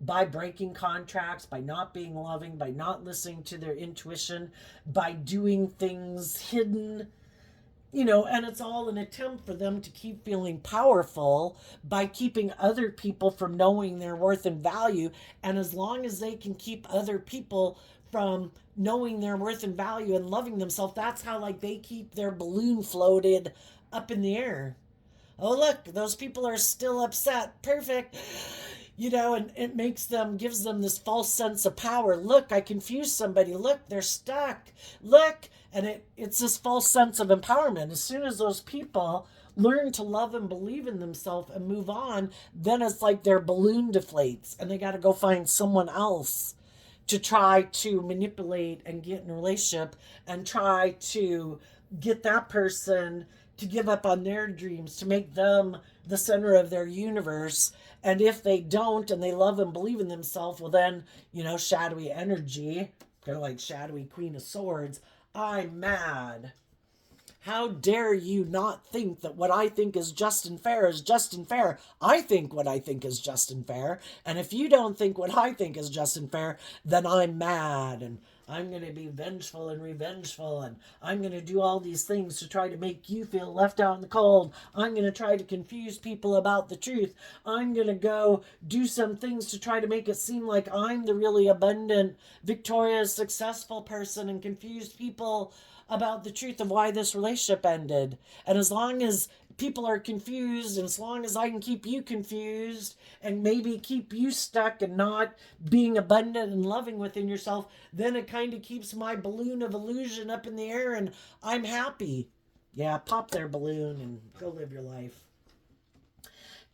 by breaking contracts, by not being loving, by not listening to their intuition, by doing things hidden, and it's all an attempt for them to keep feeling powerful by keeping other people from knowing their worth and value. And as long as they can keep other people from knowing their worth and value and loving themselves, that's how they keep their balloon floated up in the air. Oh, look, those people are still upset. Perfect. And it gives them this false sense of power. Look, I confused somebody. Look, they're stuck. Look. And it's this false sense of empowerment. As soon as those people learn to love and believe in themselves and move on, then it's like their balloon deflates and they got to go find someone else to try to manipulate and get in a relationship and try to get that person to give up on their dreams, to make them the center of their universe. And if they don't and they love and believe in themselves, well then, shadowy energy, kind of like shadowy Queen of Swords, I'm mad. How dare you not think that what I think is just and fair is just and fair? I think what I think is just and fair. And if you don't think what I think is just and fair, then I'm mad. And I'm going to be vengeful and revengeful. And I'm going to do all these things to try to make you feel left out in the cold. I'm going to try to confuse people about the truth. I'm going to go do some things to try to make it seem like I'm the really abundant, victorious, successful person and confuse people about the truth of why this relationship ended. And as long as people are confused, and as long as I can keep you confused and maybe keep you stuck and not being abundant and loving within yourself, then it kind of keeps my balloon of illusion up in the air and I'm happy. Yeah, pop their balloon and go live your life.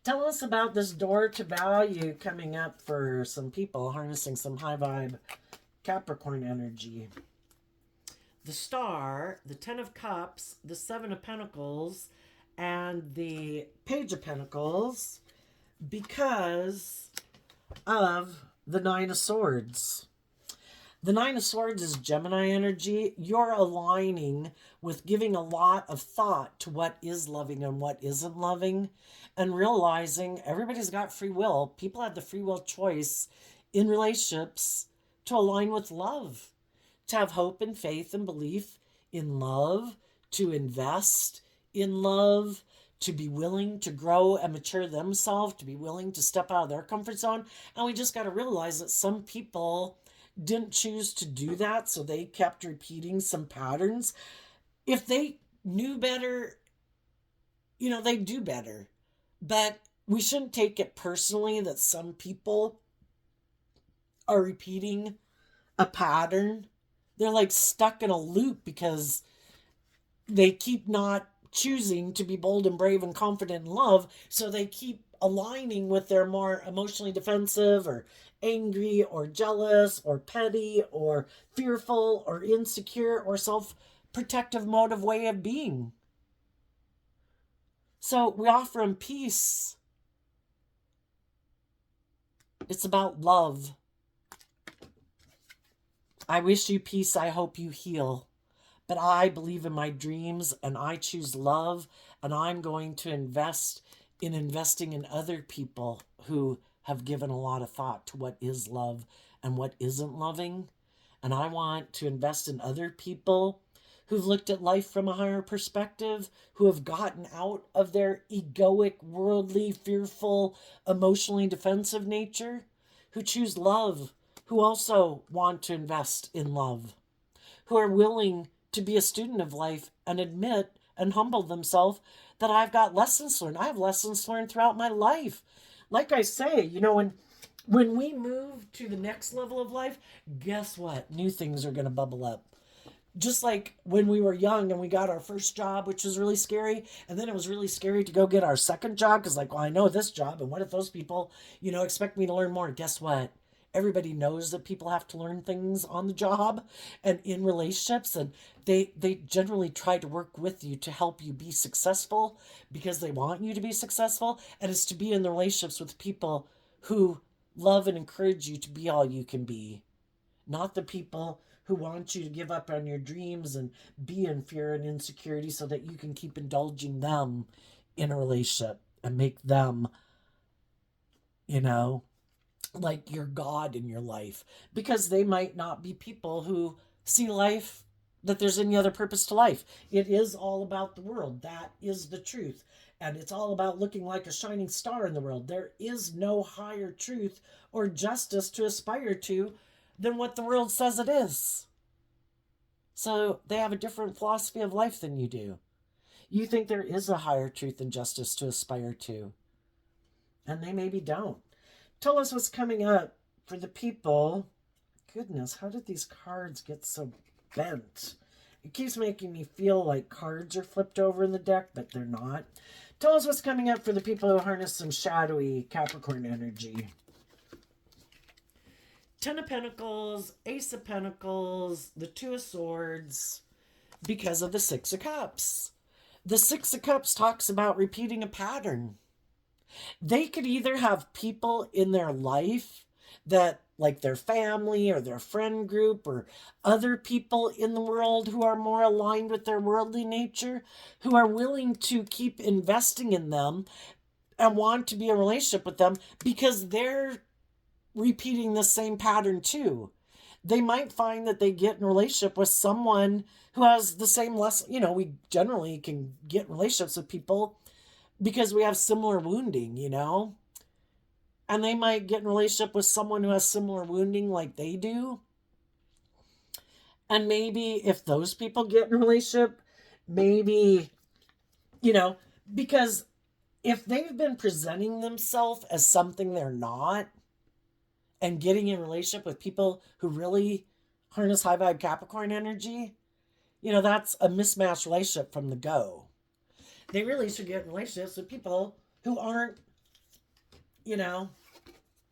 Tell us about this door to value coming up for some people harnessing some high vibe Capricorn energy. The Star, the Ten of Cups, the Seven of Pentacles, and the Page of Pentacles because of the Nine of Swords. The Nine of Swords is Gemini energy. You're aligning with giving a lot of thought to what is loving and what isn't loving, and realizing everybody's got free will. People have the free will choice in relationships to align with love, to have hope and faith and belief in love, to invest in love, to be willing to grow and mature themselves, to be willing to step out of their comfort zone. And we just got to realize that some people didn't choose to do that, so they kept repeating some patterns. If they knew better, they'd do better. But we shouldn't take it personally that some people are repeating a pattern. They're like stuck in a loop because they keep not choosing to be bold and brave and confident in love. So they keep aligning with their more emotionally defensive or angry or jealous or petty or fearful or insecure or self-protective mode of way of being. So we offer them peace. It's about love. I wish you peace. I hope you heal. But I believe in my dreams and I choose love, and I'm going to invest in investing in other people who have given a lot of thought to what is love and what isn't loving. And I want to invest in other people who've looked at life from a higher perspective, who have gotten out of their egoic, worldly, fearful, emotionally defensive nature, who choose love, who also want to invest in love, who are willing to be a student of life and admit and humble themselves that I've got lessons learned. I have lessons learned throughout my life. Like I say, when we move to the next level of life, guess what? New things are going to bubble up. Just like when we were young and we got our first job, which was really scary. And then it was really scary to go get our second job because I know this job. And what if those people, expect me to learn more? Guess what? Everybody knows that people have to learn things on the job and in relationships. And they generally try to work with you to help you be successful because they want you to be successful. And it's to be in the relationships with people who love and encourage you to be all you can be. Not the people who want you to give up on your dreams and be in fear and insecurity so that you can keep indulging them in a relationship and make them, like your God in your life. Because they might not be people who see life, that there's any other purpose to life. It is all about the world. That is the truth. And it's all about looking like a shining star in the world. There is no higher truth or justice to aspire to than what the world says it is. So they have a different philosophy of life than you do. You think there is a higher truth and justice to aspire to, and they maybe don't. Tell us what's coming up for the people. Goodness, how did these cards get so bent? It keeps making me feel like cards are flipped over in the deck, but they're not. Tell us what's coming up for the people who harness some shadowy Capricorn energy. Ten of Pentacles, Ace of Pentacles, the Two of Swords, because of the Six of Cups. The Six of Cups talks about repeating a pattern. They could either have people in their life that, like their family or their friend group or other people in the world who are more aligned with their worldly nature, who are willing to keep investing in them and want to be in a relationship with them because they're repeating the same pattern too. They might find that they get in a relationship with someone who has the same lesson. We generally can get in relationships with people because we have similar wounding, and they might get in a relationship with someone who has similar wounding like they do. And maybe if those people get in a relationship, maybe Because if they've been presenting themselves as something they're not and getting in a relationship with people who really harness high vibe Capricorn energy, that's a mismatched relationship from the go. They really should get in relationships with people who aren't, you know,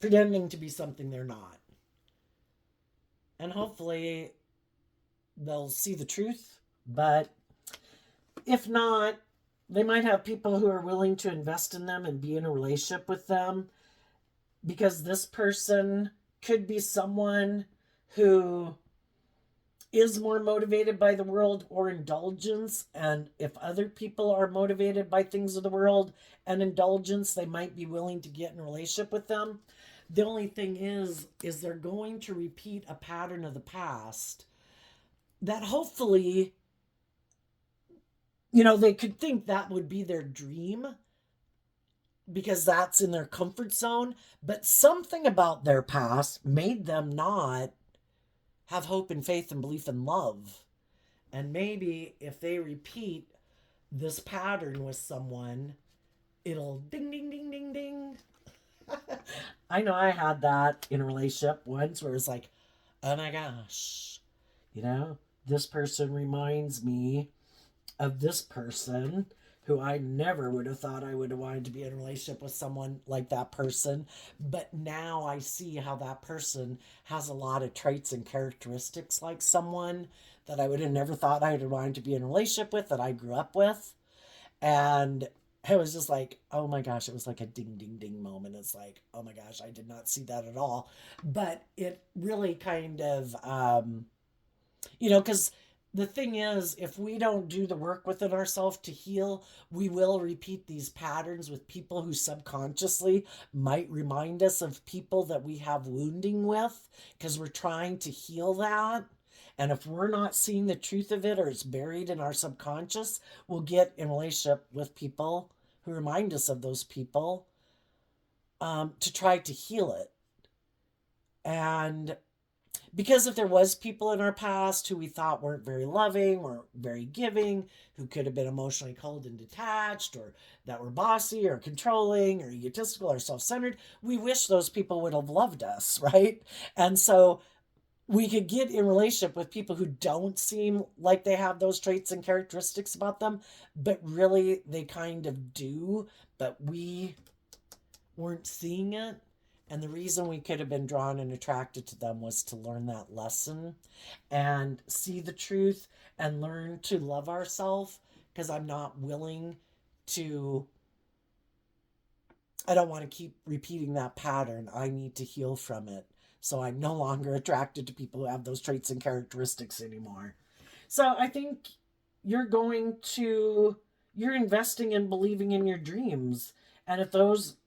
pretending to be something they're not. And hopefully they'll see the truth. But if not, they might have people who are willing to invest in them and be in a relationship with them, because this person could be someone who is more motivated by the world or indulgence. And if other people are motivated by things of the world and indulgence, they might be willing to get in a relationship with them. The only thing is they're going to repeat a pattern of the past that hopefully, they could think that would be their dream because that's in their comfort zone. But something about their past made them not have hope and faith and belief and love. And maybe if they repeat this pattern with someone, it'll ding, ding, ding, ding, ding. I know I had that in a relationship once where it's like, oh my gosh, this person reminds me of this person who I never would have thought I would have wanted to be in a relationship with someone like that person. But now I see how that person has a lot of traits and characteristics like someone that I would have never thought I would have wanted to be in a relationship with, that I grew up with. And it was just like, oh my gosh, it was like a ding, ding, ding moment. It's like, oh my gosh, I did not see that at all. But it really kind of, because the thing is, if we don't do the work within ourselves to heal, we will repeat these patterns with people who subconsciously might remind us of people that we have wounding with, because we're trying to heal that. And if we're not seeing the truth of it, or it's buried in our subconscious, we'll get in relationship with people who remind us of those people, to try to heal it. And because if there was people in our past who we thought weren't very loving, weren't very giving, who could have been emotionally cold and detached, or that were bossy or controlling or egotistical or self-centered, we wish those people would have loved us, right? And so we could get in relationship with people who don't seem like they have those traits and characteristics about them, but really they kind of do, but we weren't seeing it. And the reason we could have been drawn and attracted to them was to learn that lesson and see the truth and learn to love ourselves, because I'm not willing to, I don't want to keep repeating that pattern. I need to heal from it. So I'm no longer attracted to people who have those traits and characteristics anymore. So I think you're investing in believing in your dreams. And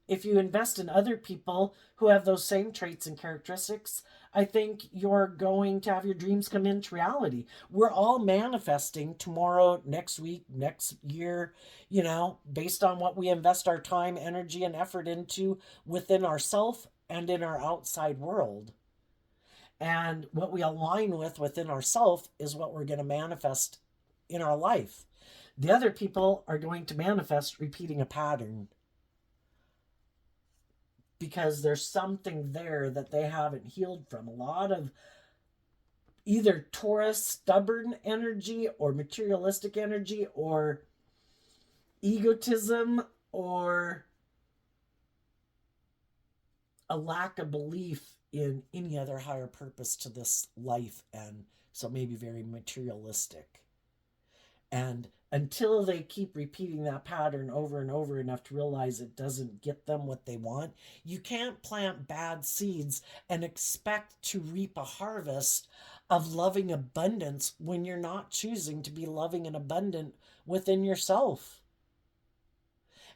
if you invest in other people who have those same traits and characteristics, I think you're going to have your dreams come into reality. We're all manifesting tomorrow, next week, next year, based on what we invest our time, energy, and effort into within ourselves and in our outside world. And what we align with within ourselves is what we're going to manifest in our life. The other people are going to manifest repeating a pattern, because there's something there that they haven't healed from. A lot of either Taurus stubborn energy or materialistic energy or egotism or a lack of belief in any other higher purpose to this life, and so maybe very materialistic. And until they keep repeating that pattern over and over enough to realize it doesn't get them what they want, you can't plant bad seeds and expect to reap a harvest of loving abundance when you're not choosing to be loving and abundant within yourself.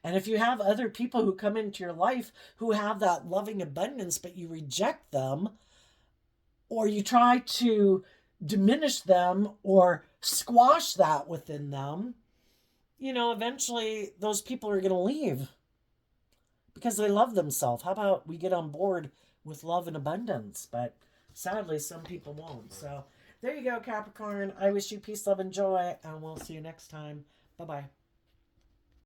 And if you have other people who come into your life who have that loving abundance, but you reject them, or you try to diminish them or squash that within them, eventually those people are going to leave because they love themselves. How about we get on board with love and abundance? But sadly, some people won't. So there you go, Capricorn. I wish you peace, love, and joy, and we'll see you next time. Bye-bye.